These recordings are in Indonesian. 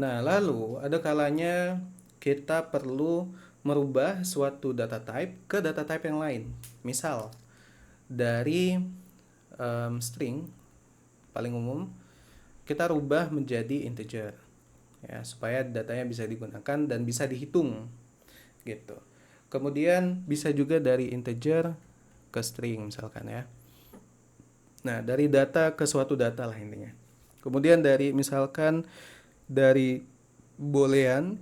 Nah, lalu ada kalanya kita perlu merubah suatu data type ke data type yang lain. Misal, dari string paling umum kita rubah menjadi integer ya supaya datanya bisa digunakan dan bisa dihitung gitu. Kemudian bisa juga dari integer ke string misalkan ya. Nah, dari data ke suatu data lah intinya. Kemudian dari misalkan dari boolean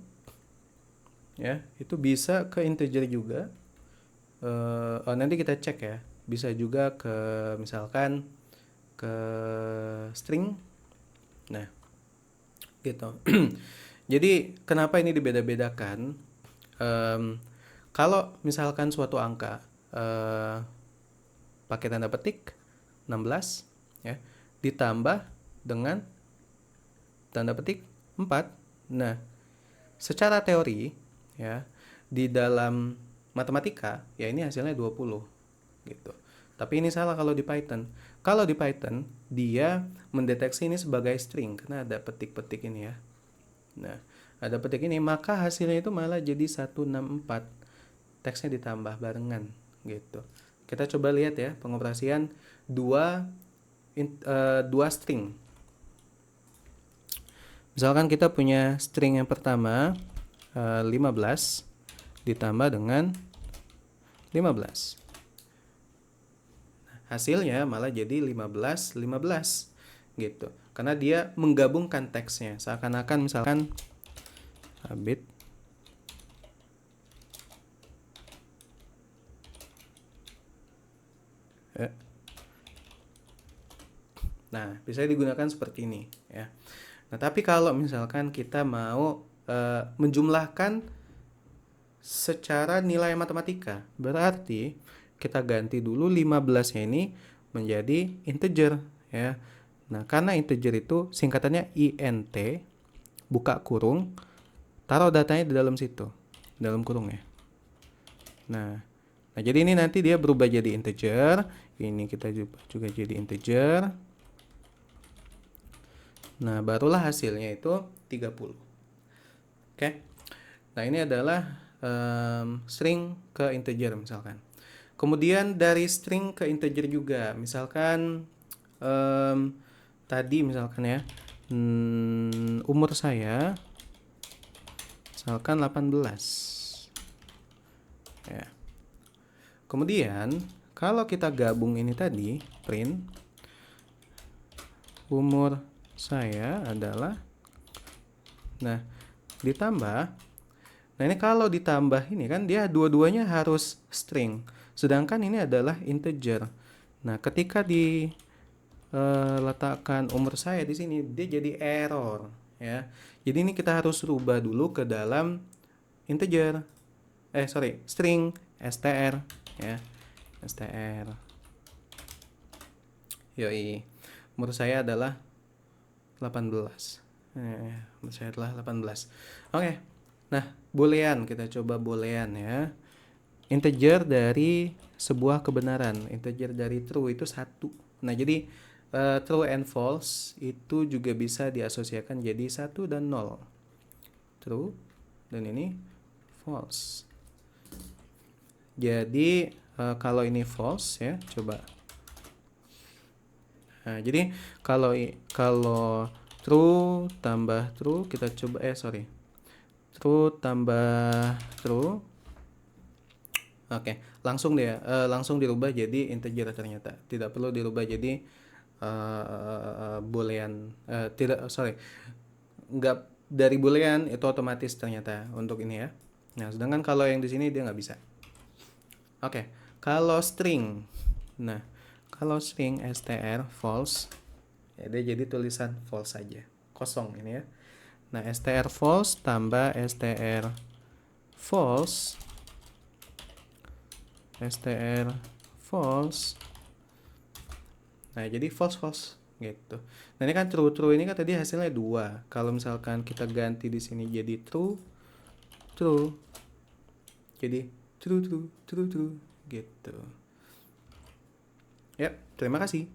ya, itu bisa ke integer juga. Nanti kita cek ya. Bisa juga ke misalkan ke string. Nah, gitu. Jadi kenapa ini dibeda-bedakan? Em, Kalau misalkan suatu angka pakai tanda petik 16 ya ditambah dengan tanda petik 4. Nah, secara teori ya di dalam matematika ya ini hasilnya 20 gitu. Tapi ini salah kalau di Python. Kalau di Python dia mendeteksi ini sebagai string karena ada petik-petik ini ya. Nah, ada petik ini maka hasilnya itu malah jadi 164. Teksnya ditambah barengan gitu. Kita coba lihat ya pengoperasian dua string. Misalkan kita punya string yang pertama 15 ditambah dengan 15. Hasilnya malah jadi 15 15 gitu. Karena dia menggabungkan teksnya seakan-akan misalkan habit. Nah, bisa digunakan seperti ini ya. Nah, tapi kalau misalkan kita mau menjumlahkan secara nilai matematika, berarti kita ganti dulu 15-nya ini menjadi integer ya. Nah, karena integer itu singkatannya int, buka kurung, taruh datanya di dalam situ, dalam kurung ya. Nah, jadi ini nanti dia berubah jadi integer, ini kita juga jadi integer. Nah, barulah hasilnya itu 30. Oke. Nah, ini adalah string ke integer misalkan. Kemudian dari string ke integer juga, misalkan tadi misalkan ya, umur saya misalkan 18. Ya. Kemudian kalau kita gabung ini tadi, print umur saya adalah, nah ditambah. Nah, ini kalau ditambah ini kan dia dua-duanya harus string. Sedangkan ini adalah integer. Nah, ketika diletakkan umur saya di sini, dia jadi error ya. Jadi ini kita harus rubah dulu ke dalam integer. String str ya. Str. Yoi. Umur saya adalah 18. Umur saya adalah 18. Oke. Nah, boolean kita coba boolean ya. Integer dari sebuah kebenaran, integer dari true itu 1. Nah, jadi true and false itu juga bisa diasosiasikan jadi 1 dan 0. True dan ini false. Jadi kalau ini false ya, coba. Nah, jadi kalau true tambah true kita coba true tambah true. Oke, langsung deh, langsung dirubah jadi integer ternyata. Tidak perlu dirubah jadi boolean. Nggak dari boolean itu otomatis ternyata untuk ini ya. Nah, sedangkan kalau yang di sini dia nggak bisa. Oke, kalau string, nah kalau string str false, ya dia jadi tulisan false saja, kosong ini ya. Nah, str false tambah str false nah jadi false gitu. Nah, ini kan true ini kan tadi hasilnya 2. Kalau misalkan kita ganti di sini jadi true jadi true gitu. Ya, terima kasih.